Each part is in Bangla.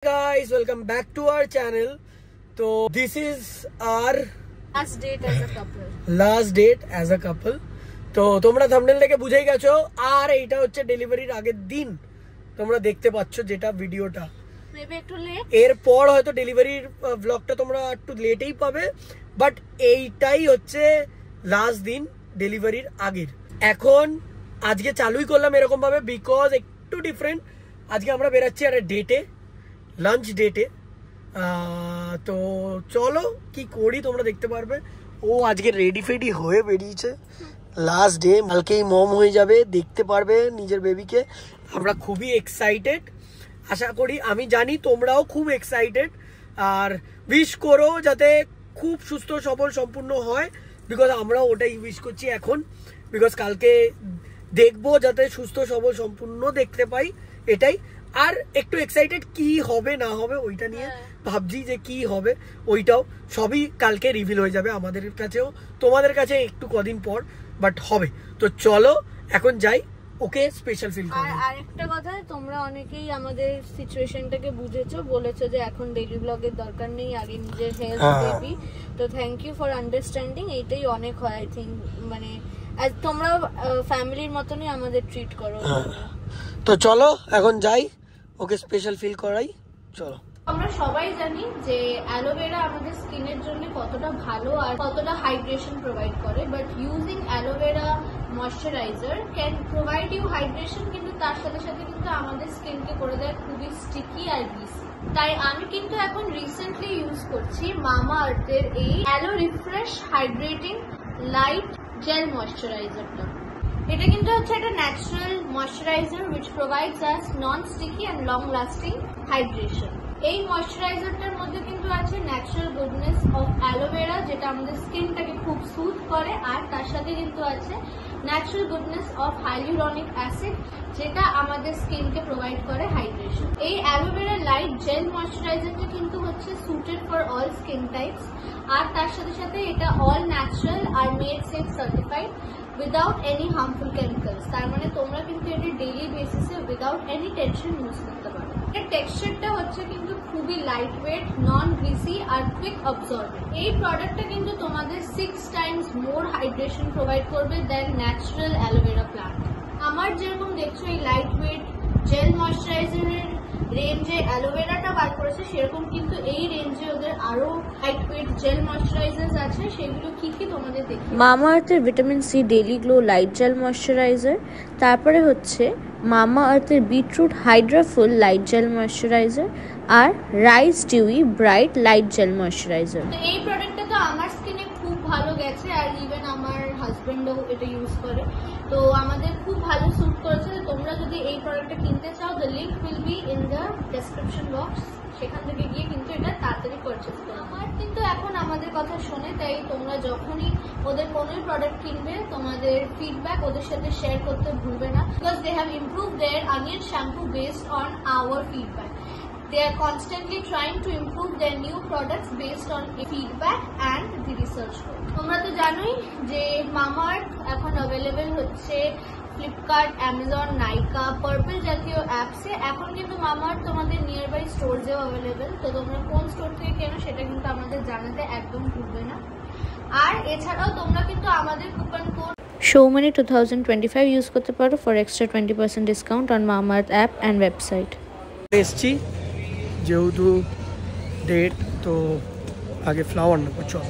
Guys, welcome back to our channel. So this is our last date as a couple. Last date as a couple. তো তোমরা থাম্বনেল দেখে বুঝেই গেছো আর এইটা হচ্ছে ডেলিভারির আগের দিন তোমরা দেখতে পাচ্ছ যেটা ভিডিওটা মেবি একটু লেট এরপর হয়তো ডেলিভারির ব্লগটা তোমরা একটু লেটেই পাবে বাট এইটাই হচ্ছে লাস্ট দিন ডেলিভারির আগের এখন আজকে চালুই করলাম এরকম ভাবে বিকজ একটু ডিফারেন্ট আজকে আমরা বেরাচ্ছি একটা ডেটে লাঞ্চ ডেটে তো চলো কি করি তোমরা দেখতে পারবে ও আজকে রেডি ফেডি হয়ে বেরিয়েছে লাস্ট ডে কালকেই মম হয়ে যাবে দেখতে পারবে নিজের বেবিকে আমরা খুবই এক্সাইটেড আশা করি আমি জানি তোমরাও খুব এক্সাইটেড আর উইশ করো যাতে খুব সুস্থ সবল সম্পূর্ণ হয় বিকজ আমরাও ওটাই উইশ করছি এখন বিকজ কালকে দেখবো যাতে সুস্থ সবল সম্পূর্ণ দেখতে পাই এটাই আর একটু এক্সাইটেড কি হবে না হবে ওইটা নিয়ে ভাবছি যে কি হবে ওইটাও সবই কালকে রিভিল হয়ে যাবে আমাদের কাছেও তোমাদের কাছে একটু কদিন পর বাট হবে তো চলো এখন যাই ওকে স্পেশাল ফিল করব আর আরেকটা কথা তোমরা অনেকেই আমাদের সিচুয়েশনটাকে বুঝেছো বলেছো যে এখন ডেইলি ব্লগের দরকার নেই আগে নিজের হেলথ বেবি তো থ্যাংক ইউ ফর আন্ডারস্ট্যান্ডিং এইটাই অনেক হয় আই থিঙ্ক মানে তোমরা ফ্যামিলির মতনই আমাদের ট্রিট করো তো চলো এখন যাই ওকে স্পেশাল ফিল করাই চলো আমরা সবাই জানি যে অ্যালোভেরা আমাদের স্কিনের জন্য কতটা ভালো আর কতটা হাইড্রেশন প্রোভাইড করে but using aloe vera moisturiser can provide you hydration কিন্তু তার সাথে সাথে কিন্তু আমাদের স্কিনকে করে দেয় খুবই স্টিকি আর গ্রিসি তাই আমি কিন্তু এখন রিসেন্টলি ইউজ করছি মামা আর্থের এই aloe refresh hydrating light gel ময়শ্চারাইজারটা এটা কিন্তু হচ্ছে একটা natural moisturiser which provides us non-sticky and long-lasting hydration. এই ময়শ্চারাইজারটার মধ্যে কিন্তু আছে ন্যাচারাল গুডনেস অফ অ্যালোভেরা যেটা আমাদের স্কিনটাকে খুব সুথ করে আর তার সাথে কিন্তু আছে natural goodness of hyaluronic acid যেটা আমাদের স্কিনকে প্রোভাইড করে হাইড্রেশন এই অ্যালোভেরা লাইট জেল ময়শ্চারাইজারটা কিন্তু হচ্ছে suited for all skin types আর তার সাথে সাথে এটা অল ন্যাচারাল আর made safe certified without any harmful chemicals তার মানে তোমরা কিন্তু এটা ডেইলি বেসিসে উইদাউট এনি টেনশন ইউজ করতে পারো এর টেক্সচারটা হচ্ছে কিন্তু খুবই লাইট ওয়েট নন গ্রিসি আর কুইক অবজর্বিং এই প্রোডাক্টটা কিন্তু তোমাদের 6 টাইমস মোর হাইড্রেশন প্রোভাইড করবে দেন ন্যাচারাল অ্যালোভেরা প্লান্ট আমার যেরকম দেখছো এই লাইট ওয়েট জেল ময়শ্চারাইজারের রেঞ্জে অ্যালোভেরাটা বার করেছে সেরকম কিন্তু এই রেঞ্জে ওদের আরো লাইট ওয়েট জেল ময়শ্চারাইজার্স আছে সেগুলো কি কি তোমাদের দেখি মামা আর্থের vitamin C daily glow light gel moisturiser তারপরে হচ্ছে মামা আর্থের beetroot hydrafull light gel moisturiser আর rice dewy bright light gel moisturiser তো এই প্রোডাক্টটা তো আমার স্কিনে খুব ভালো গেছে আর ইভেন আমার হাজবেন্ডও এটা ইউজ করে তো আমাদের খুব ভালো স্যুট করেছে তোমরা যদি এই প্রোডাক্টটা কিনতে চাও the link will be in the description box সেখান থেকে গিয়ে কিন্তু এটা তাড়াতাড়ি পারচেজ করো আমার কিন্তু এখন আমাদের কথা শোনে তাই তোমরা যখনই ওদের কোনোই প্রোডাক্ট কিনবে তোমাদের ফিডব্যাক ওদের সাথে শেয়ার করতে ভুলবে না because they have improve their onion shampoo based on our feedback They are constantly trying to improve their new products based on feedback and the research work. তোমরা তো জানোই যে মামাআর্থ এখন অ্যাভেলেবেল হচ্ছে ফ্লিপকার্ট অ্যামাজন নাইকা পার্পল জাতীয় অ্যাপসে এখন কিন্তু মামাআর্থ তোমাদের নিয়ার বাই স্টোরসেও অ্যাভেলেবেল তো তোমরা কোন স্টোর থেকে কেনো সেটা কিন্তু আমাদের জানাতে একদম ভুলবে না আর এছাড়াও তোমরা কিন্তু আমাদের কুপন কোড শোমানি 2025 ইউজ করতে পারো for extra 20% discount on Mamaearth app and website এসছি যেহেতু ডেট তো আগে ফ্লাওয়ার নেবো চল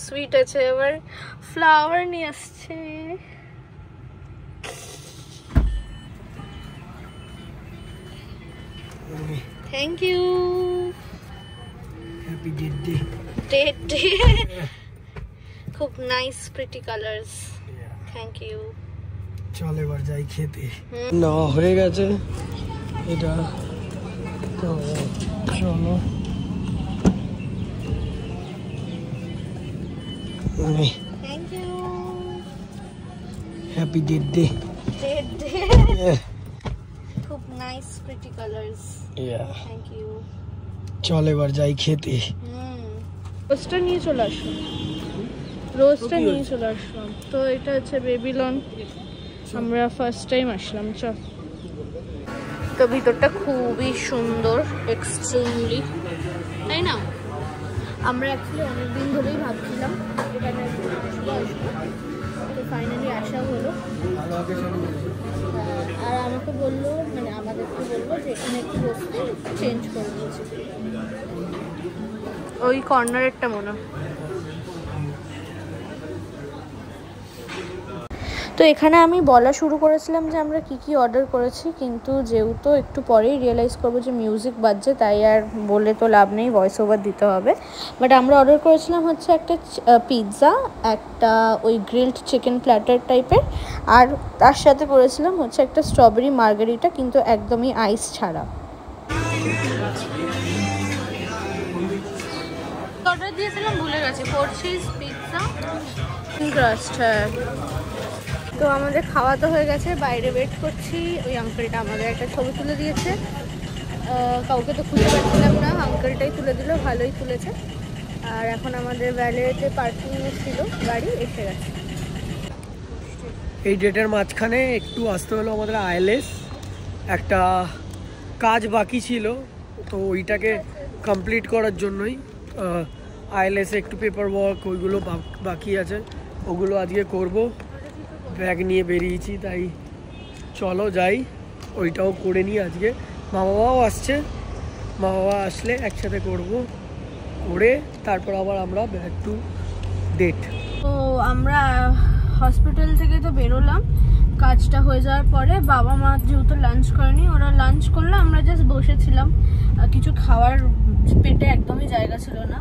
সুইট আছে এবার ফ্লাওয়ার নিয়ে আসছে thank you happy date day খুব nice pretty colours thank you চল এবার যাই খেতে না হয়ে গেছে এটা তো চলো thank you happy date day খুব nice pretty colours thank you চল এবার যাই খেতে পোস্টার নিয়ে চলে আসুন রোজটা নিয়ে চলে আসলাম। তো এটা হচ্ছে বেবিলন, আমরা ফার্স্ট টাইম আসলাম। চল। তো ভিতরটা খুবই সুন্দর, এক্সট্রিমলি, তাই না? আমরা অ্যাকচুয়ালি অনেকদিন ধরেই ভাবছিলাম এখানে আসবো, তো ফাইনালি আসা হলো। আর আমাকে বললো, মানে আমাদেরকে বললো যে এখানে একটু বসতে, চেঞ্জ করে দিয়েছে ওই কর্নারেরটা মনে হয়। তো এখানে আমি বলা শুরু করেছিলাম যে আমরা কি অর্ডার করেছি, কিন্তু যেহেতু একটু পরেই রিয়েলাইজ করবো যে মিউজিক বাজছে, তাই আর বলে তো লাভ নেই, ভয়েস ওভার দিতে হবে। বাট আমরা অর্ডার করেছিলাম হচ্ছে একটা পিৎজা, একটা ওই গ্রিলড চিকেন প্ল্যাটার টাইপের, আর তার সাথে করেছিলাম হচ্ছে একটা স্ট্রবেরি মার্গারিটা, কিন্তু একদমই আইস ছাড়া। অর্ডার দিয়েছিলাম, ভুলে গেছি, 4 চিজ পিৎজা ক্রাস্ট। হ্যাঁ, তো আমাদের খাওয়া তো হয়ে গেছে, বাইরে ওয়েট করছি। ওই আঙ্কেলটা আমাদের একটা ছবি তুলে দিয়েছে, কাউকে তো খুঁজে পাচ্ছিলাম না, আঙ্কেলটাই তুলে দিল, ভালোই তুলেছে। আর এখন আমাদের ভ্যালেতে পার্কিং ছিল, গাড়ি এসে গেছে। এই ডেটের মাঝখানে একটু আসতে হলো আমাদের আইএলএস, একটা কাজ বাকি ছিল, তো ওইটাকে কমপ্লিট করার জন্যই আইএলএসে একটু পেপার ওয়ার্ক ওইগুলো বাকি আছে, ওগুলো আজকে করব। ব্যাগ নিয়ে বেরিয়েছি, তাই চলো যাই, ওইটাও করে নিই আজকে। মা বাবাও আসছে, মা বাবা আসলে একসাথে করব, করে তারপর আবার আমরা ব্যাক টু ডেট। তো আমরা হসপিটাল থেকে তো বেরোলাম, কাজটা হয়ে যাওয়ার পরে বাবা মা যেহেতু লাঞ্চ করেনি, ওরা লাঞ্চ করলো, আমরা জাস্ট বসেছিলাম। কিছু খাওয়ার পেটে একদমই জায়গা ছিল না,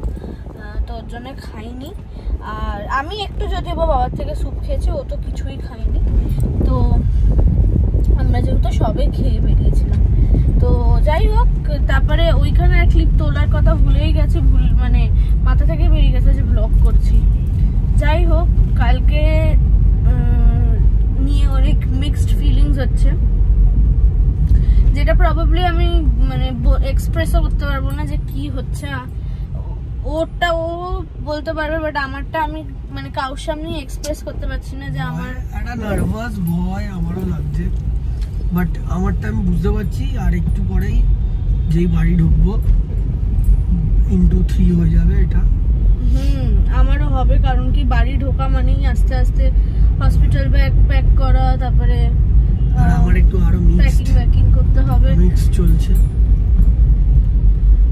তো ওর জন্য খাইনি। আর আমি একটু যদিও বাবার থেকে স্যুপ খেয়েছি, ও তো কিছুই খাইনি। তো আমরা যেহেতু সবে খেয়ে বেরিয়েছিলাম, তো যাই হোক, তারপরে ওইখানে ক্লিপ তোলার কথা ভুলেই গেছি, মানে মাথা থেকে বেরিয়ে গেছে যে ব্লগ করছি। যাই হোক, কালকে নিয়ে অনেক মিক্সড ফিলিংস হচ্ছে, যেটা প্রবাবলি আমি মানে এক্সপ্রেসও করতে পারবো না যে কি হচ্ছে। ওটা ও বলতে পারবে, বাট আমারটা আমি মানে কারোর সামনে এক্সপ্রেস করতে পারছি না যে আমার একটা নার্ভাস ভয় আমারও লাগছে, বাট আমারটা আমি বুঝতে পারছি। আর একটু পরেই যেই বাড়ি ঢুকবো ইনটু 3 হয়ে যাবে এটা। আমারও হবে, কারণ কি বাড়ি ঢোকা মানেই আস্তে আস্তে হসপিটাল ব্যাগ প্যাক করা, তারপরে আর আমার একটু আরো প্যাকিং করতে হবে, মিক্স চলছে।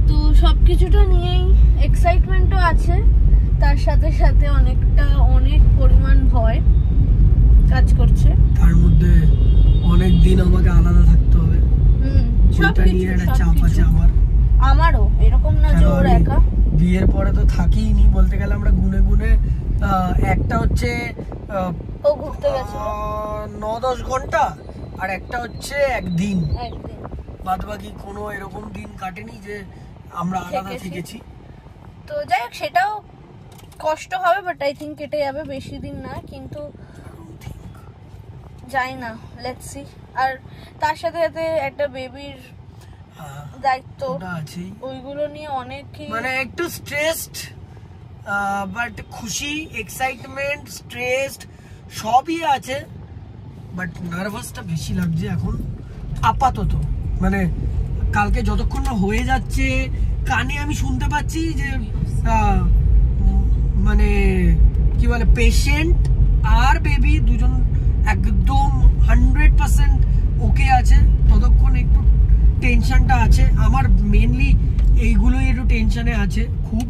তো সবকিছুটা নিয়েই এক্সাইটমেন্টও আছে, তার সাথে সাথে অনেক পরিমাণ ভয় কাজ করছে। তার মধ্যে অনেক দিন আমাকে আলাদা থাকতে হবে, সেটা নিয়ে একটা চাপ আছে আমারও। এরকম না যে ওর একা, বিয়ের পরে তো থাকিই নি বলতে গেলে। আমরা গুনে গুনে একটা হচ্ছে ও ঘুরতে গেছে 9-10 ঘন্টা, আর একটা হচ্ছে একদিন, বাদ বাকি কোনো এরকম দিন কাটেনি যে আমরা আলাদা থেকেছি। তো যাই হোক, সেটাও কষ্ট হবে, বাট আই থিঙ্ক কেটে যাবে, বেশি দিন না, কিন্তু যাই না, লেটস সি। আর তার সাথে সাথে একটা বেবির দায়িত্ব আছে, ওইগুলো নিয়ে অনেক মানে একটু স্ট্রেসড, বাট খুশি, এক্সাইটমেন্ট, স্ট্রেসড সবই আছে, বাট নার্ভাসটা বেশি লাগছে এখন আপাতত। মানে কালকে যতক্ষণ না হয়ে যাচ্ছে, কানে আমি শুনতে পাচ্ছি যে মানে কি বলে, পেশেন্ট আর বেবি দুজন একদম 100% ওকে আছে, ততক্ষণ একটু টেনশনটা আছে আমার। মেনলি এইগুলোই একটু টেনশনে আছে খুব,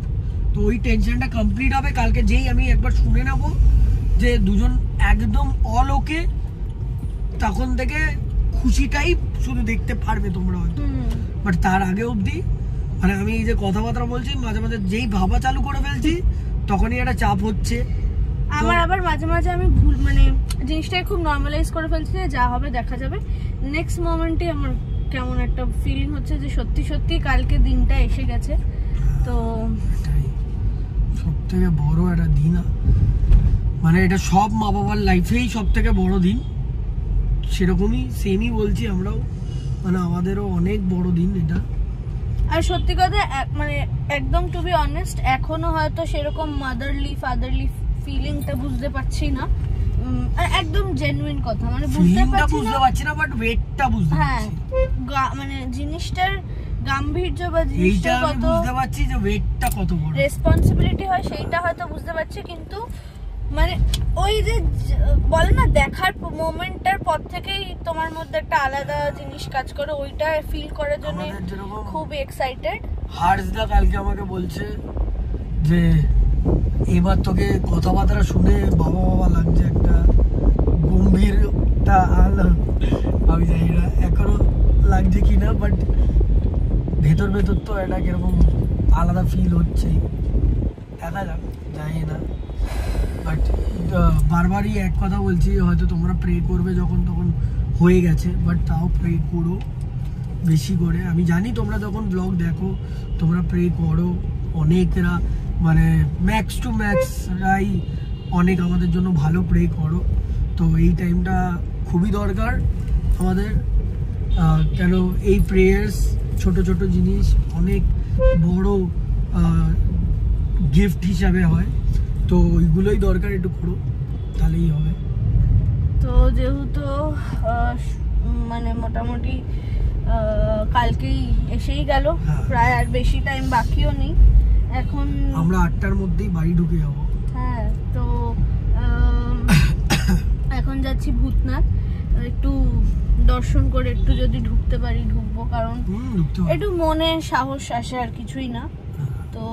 তো ওই টেনশনটা কমপ্লিট হবে কালকে। যেই আমি একবার শুনে নেব যে দুজন একদম অল ওকে, তখন থেকে খুশিটাই শুধু দেখতে পারবে তোমরা হয়তো। বাট তার আগে অবধি মানে আমি এই যে কথাবার্তা বলছি, মাঝে মাঝে যেই ভাবা চালু করে ফেলছি, তখনই একটা চাপ হচ্ছে আমার। আবার মাঝে মাঝে আমি ভুল মানে জিনিসটাকে খুব নর্মালাইজ করে ফেলছি, যে যা হবে দেখা যাবে। নেক্সট মোমেন্টে আমার কেমন একটা ফিলিং হচ্ছে যে সত্যি সত্যি কালকে দিনটা এসে গেছে। তো সব থেকে বড় একটা দিন, মানে এটা সব মা বাবার লাইফেই সব থেকে বড় দিন, সেরকমই সেমই বলছি আমরাও, মানে আমাদেরও অনেক বড় দিন এটা। আর সত্যি কথা মানে একদম টু বি অনেস্ট, এখনো হয়তো সেরকম মাদারলি ফাদারলি ফিলিংটা বুঝতে পারছি না, একদম জেনুইন কথা, মানে বুঝতে পারছি না বাট ওয়েটটা বুঝতে পারছি। হ্যাঁ, মানে জিনিসটার গাম্ভীর্য বা জিনিসটা কত বুঝতে পারছি, যে ওয়েটটা কত বড়, রেসপন্সিবিলিটি হয় সেইটা হয়তো বুঝতে পারছি, কিন্তু মানে ওই যে বলে না দেখার মোমেন্টটার পর থেকেই তোমার মধ্যে একটা আলাদা জিনিস কাজ করে, ওইটা ফিল করার জন্য খুব এক্সাইটেড। হার্ষদা কালকে আমাকে বলছে যে এবার তোকে কথাবার্তা শুনে বাবা বাবা লাগছে, একটা গম্ভীরটা আলো, আমি জানি না এখনো লাগছে কিনা, বাট ভেতর ভেতর তো এটা কিরকম আলাদা ফিল হচ্ছে, দেখা যাক, জানি না। বাট বারবারই এক কথা বলছি, হয়তো তোমরা প্রে করবে যখন তখন হয়ে গেছে, বাট তাও প্রে করো বেশি করে। আমি জানি তোমরা যখন ব্লগ দেখো তোমরা প্রে করো, অনেকরা মানে ম্যাক্স টু ম্যাক্সরাই অনেক আমাদের জন্য ভালো প্রে করো। তো এই টাইমটা খুবই দরকার আমাদের, কেন এই প্রেয়ার্স ছোট ছোট জিনিস অনেক বড় গিফট হিসাবে হয়, তো ওইগুলোই দরকার, একটু করো তাহলেই হবে। তো যেহেতু মানে মোটামুটি কালকেই এসেই গেল, প্রায় আর বেশি টাইম বাকিও নেই, এখন আমরা 8টার মধ্যেই বাড়ি ঢুকে যাবো। হ্যাঁ, তো এখন যাচ্ছি ভূতনাথ, একটু দর্শন করে একটু যদি ঢুকতে পারি ঢুকবো, কারণ একটু মনে সাহস আসে, আর কিছুই না। তো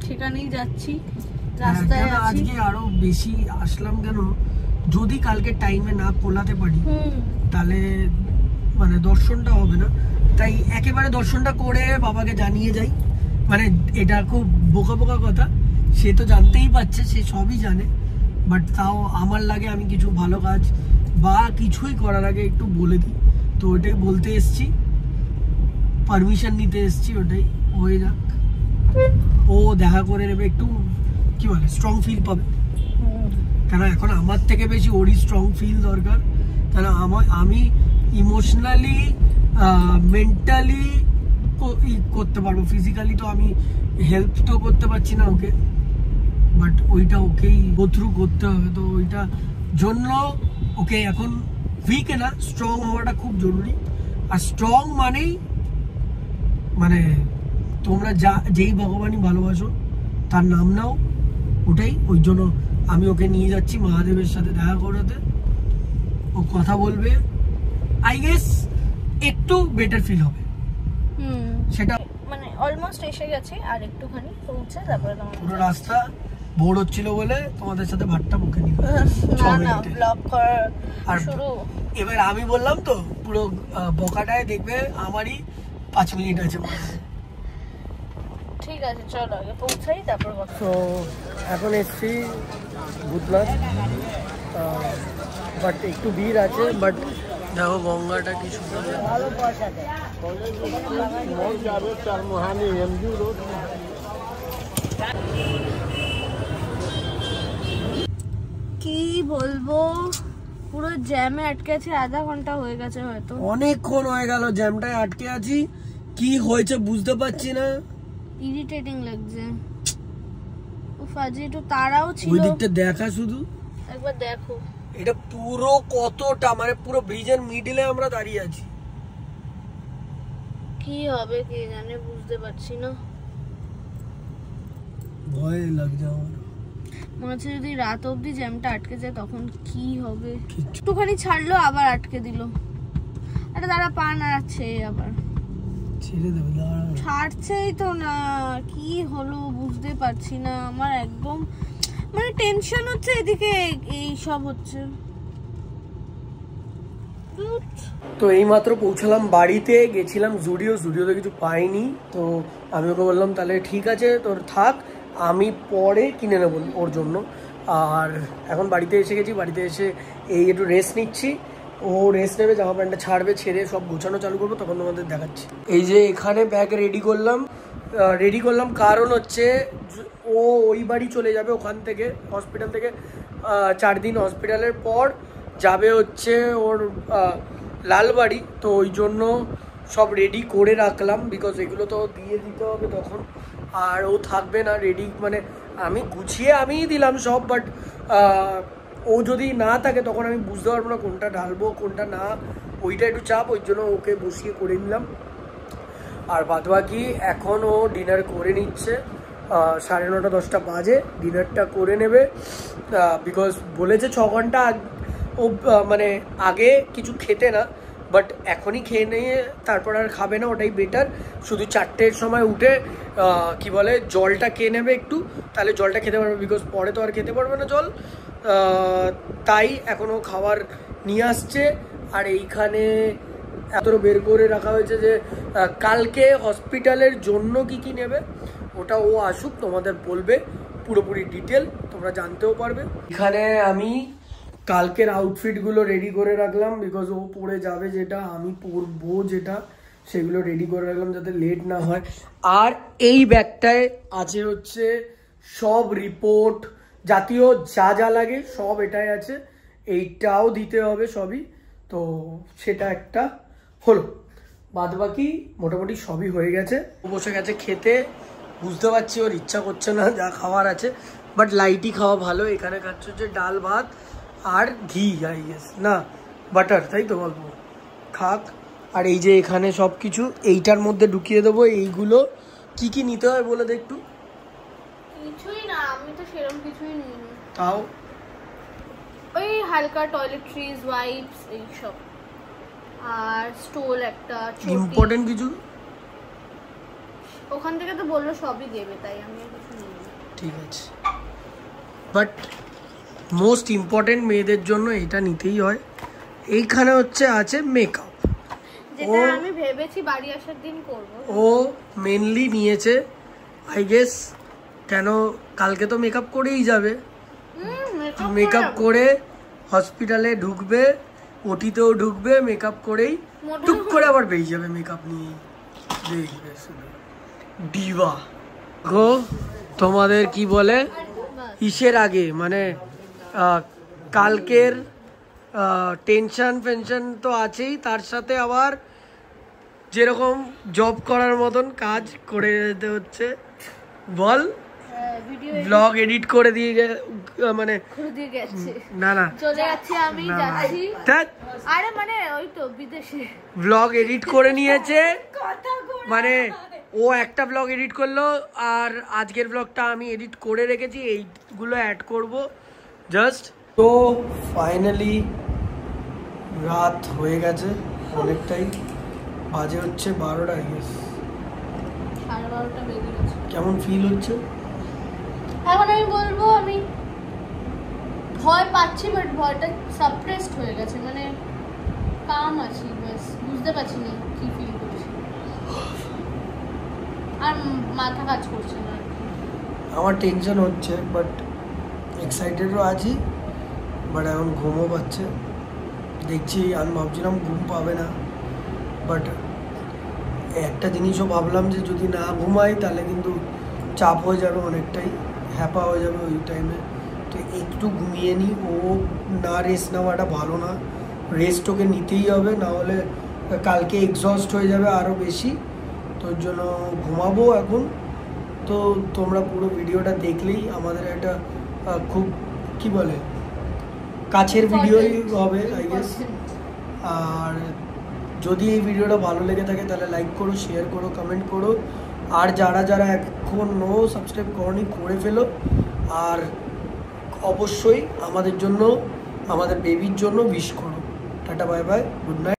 সেখানেই যাচ্ছি, রাস্তায় আছি। আজকে আরো বেশি আসলাম কেন, যদি কালকে টাইমে না পোলাতে পারি তাহলে মানে দর্শনটা হবে না, তাই একেবারে দর্শনটা করে বাবাকে জানিয়ে যাই। মানে এটা খুব বোকা বোকা কথা, সে তো জানতেই পারছে, সে সবই জানে, বাট তাও আমার লাগে আমি কিছু ভালো কাজ বা কিছুই করার আগে একটু বলে দিই, তো ওটাই বলতে এসছি, পারমিশন নিতে এসছি, ওটাই হয়ে যাক। ও দেখা করে নেবে, একটু কি বলে স্ট্রং ফিল পাবে, কেন এখন আমার থেকে বেশি ওরই স্ট্রং ফিল দরকার, কেন আমি ইমোশনালি মেন্টালি করতে পারবো, ফিজিক্যালি তো আমি হেল্প তো করতে পারছি না ওকে, বাট ওইটা ওকেই গো থ্রু করতে হবে। তো ওইটা জন্য ওকে এখন উইক না, স্ট্রং হওয়াটা খুব জরুরি। আর স্ট্রং মানেই মানে তোমরা যেই ভগবানই ভালোবাসো তার নাম নাও, ওটাই। ওই জন্য আমি ওকে নিয়ে যাচ্ছি মহাদেবের সাথে দেখা করাতে, ও কথা বলবে, আই গেস একটু বেটার ফিল হবে। সেটা মানে অলমোস্ট এসে গেছি, আর একটুখানি পৌঁছে তারপরে পুরো রাস্তা বোর হচ্ছিল বলে তোমাদের সাথে ভাতটা মুখে নিব না ব্লগ করার শুরু। এবার আমি বললাম তো পুরো বকাটায় দেখবে আমারই 5 মিনিট আছে। ঠিক আছে, চলো আগে পৌঁছাই তারপর কথা। তো এখন এসছি ভূতনাথ, বাট একটু ভিড় আছে, বাট দেখো গঙ্গাটা কি সুন্দর, কি বলবো, পুরো জ্যামে আটকে আছি, আধা ঘন্টা হয়ে গেছে, হয়তো অনেকক্ষণ হয়ে গেল জ্যামটায় আটকে আছি, কি হয়েছে বুঝতে পারছি না, ইরিটেটিং লাগছে। উফ, আজকে একটু তারাও ছিল, ওই দিকটা দেখা, শুধু একবার দেখো, এটা পুরো কতটা মানে পুরো ব্রিজের মিডলে আমরা দাঁড়িয়ে আছি, কি হবে কে জানে, বুঝতে পারছি না, ভয় লাগছে আমার। মনে হচ্ছে যদি রাত অবধি জ্যামটা আটকে যায় তখন কি হবে। একটুখানি ছাড়লো আবার আটকে দিল, এটা দাঁড়া পা নাড়াচ্ছে, আবার ছেড়ে দেবে, ছাড়ছেই তো না, কি হলো বুঝতে পারছি না, আমার একদম মানে টেনশন হচ্ছে, এদিকে এই সব হচ্ছে। তো এইমাত্র পৌঁছালাম বাড়িতে, গেছিলাম জুডিওতে কিছু পাইনি, তো আমি ওকে বললাম তাহলে ঠিক আছে তোর থাক, আমি পরে কিনে নেব ওর জন্য। আর এখন বাড়িতে এসে গেছি, বাড়িতে এসে এই একটু রেস্ট নিচ্ছি, ও রেস্ট নেবে, জামা প্যান্টটা ছাড়বে, ছেড়ে সব গোছানো চালু করবো, তখন তোমাদের দেখাচ্ছি। এই যে এখানে ব্যাগ রেডি করলাম কারণ হচ্ছে ও ওই বাড়ি চলে যাবে, ওখান থেকে হসপিটাল থেকে 4 দিন হসপিটালের পর যাবে হচ্ছে ওর লালবাড়ি, তো ওই জন্য সব রেডি করে রাখলাম, বিকজ এগুলো তো দিয়ে দিতে হবে তখন, আর ও থাকবে না রেডি, মানে আমি গুছিয়ে আমিই দিলাম সব, বাট ও যদি না থাকে তখন আমি বুঝতে পারবো না কোনটা ঢালবো কোনটা না, ওইটা একটু চাপ, ওই জন্য ওকে বসিয়ে করে নিলাম। আর বাদবাকি এখন ও ডিনার করে নিচ্ছে, 9:30 10টা বাজে, ডিনারটা করে নেবে। বিকজ বলেছে 6 ঘন্টা ও মানে আগে কিছু খেতে না, বাট এখনই খেয়ে নিয়ে তারপর আর খাবে না, ওটাই বেটার। শুধু 4টের সময় উঠে কি বলে জলটা খেয়ে নেবে একটু, তাহলে জলটা খেতে পারবে, বিকজ পরে তো আর খেতে পারবে না জল। তাই এখনও খাবার নিয়ে আসছে। আর এইখানে এতটা বের করে রাখা হয়েছে যে কালকে হসপিটালের জন্য কি নেবে ওটা ও আসুক তোমাদের বলবে, পুরোপুরি ডিটেল তোমরা জানতেও পারবে। এখানে আমি কালকের আউটফিটগুলো রেডি করে রাখলাম, বিকজ ও পরে যাবে যেটা, আমি পরবো যেটা, সেগুলো রেডি করে রাখলাম যাতে লেট না হয়। আর এই ব্যাগটায় আছে হচ্ছে সব রিপোর্ট জাতীয় যা যা লাগে সব এটাই আছে, এইটাও দিতে হবে সবই, তো সেটা একটা হলো। বাদ বাকি মোটামুটি সবই হয়ে গেছে। ও বসে গেছে খেতে, বুঝতে পারছি ওর ইচ্ছা করছে না যা খাওয়ার আছে, বাট লাইটই খাওয়া ভালো। এখানে খাচ্ছে হচ্ছে ডাল ভাত আর ঘি, আই গেস না বাটার, তাই তো অল্প খাক। আর এই যে এখানে সব কিছু এইটার মধ্যে ঢুকিয়ে দেবো। এইগুলো কি নিতে হয় বলে দে একটু। কিছুই না, আমি তো সেরকম কিছুই নিই, তাও ওই হালকা টয়লেট্রিজ ওয়াইপস এইসব, আর স্টোল একটা ইম্পর্টেন্ট কিছু ওখান থেকে তো বললো সবই দেবে, তাই আমি কিছু নিই। ঠিক আছে, বাট মোস্ট ইম্পর্টেন্ট মেয়েদের জন্য এটা নিতেই হয়। এইখানে হচ্ছে আছে মেকআপ, যেটা আমি ভেবেছি বাড়ি আসার দিন করব। ও মেনলি নিয়েছে আই গেস, কেন কালকে তো মেকআপ করেই যাবে, মেকআপ করে হসপিটালে ঢুকবে, ওটিতেও ঢুকবে মেকআপ করেই, টুক করে আবার বেরিয়ে যাবে মেকআপ নিয়ে, দেখবে ডিভা গো। তোমাদের কি বলে ইসের আগে মানে কালকের টেনশন ফেনশন তো আছেই, তার সাথে আবার যেরকম জব করার মতন কাজ করে যেতে হচ্ছে, বল ব্লগ এডিট করে দিয়ে মানে না না চলে যাচ্ছি আমি, যাচ্ছি। আরে মানে ওই তো বিদেশে ব্লগ এডিট করে নিয়েছে, মানে ও একটা ব্লগ এডিট করলো আর আজকের ব্লগটা আমি এডিট করে রেখেছি, এইগুলো অ্যাড করব জাস্ট। তো ফাইনালি রাত হয়ে গেছে অনেকটাই, বাজে হচ্ছে 12টা, আই গেস 12:30 বেজে গেছে। কেমন ফিল হচ্ছে এখন আমি বলবো আমি ভয় পাচ্ছি, বাট ভয়টা সাপ্রেসড হয়ে গেছে, মানে কাম আছি, বাস বুঝতে পারছি না কি ফিল করছি, আর মাথা কাজ করছে না। আমার টেনশন হচ্ছে বাট এক্সাইটেডও আছি, বাট এখন ঘুমও পাচ্ছে। দেখছি আমি ভাবছিলাম ঘুম পাবে না, বাট একটা জিনিসও ভাবলাম যে যদি না ঘুমাই তাহলে কিন্তু চাপ হয়ে যাবে অনেকটাই, হ্যাপা হয়ে যাবে ওই টাইমে। তো একটু ঘুমিয়ে নিই, ও না রেস্ট নেওয়াটা ভালো না, রেস্ট ওকে নিতেই হবে, না হলে কালকে এক্সস্ট হয়ে যাবে আরও বেশি। তোর জন্য ঘুমাবো এখন। তো তোমরা পুরো ভিডিওটা দেখলেই আমাদের একটা খুব কি বলে কাছের ভিডিওই হবে আই গেস। আর যদি এই ভিডিওটা ভালো লেগে থাকে তাহলে লাইক করো, শেয়ার করো, কমেন্ট করো, আর যারা যারা এখনও সাবস্ক্রাইব করোনি করে ফেলো। আর অবশ্যই আমাদের জন্য, আমাদের বেবির জন্য উইশ করো। Tata bye bye, good night.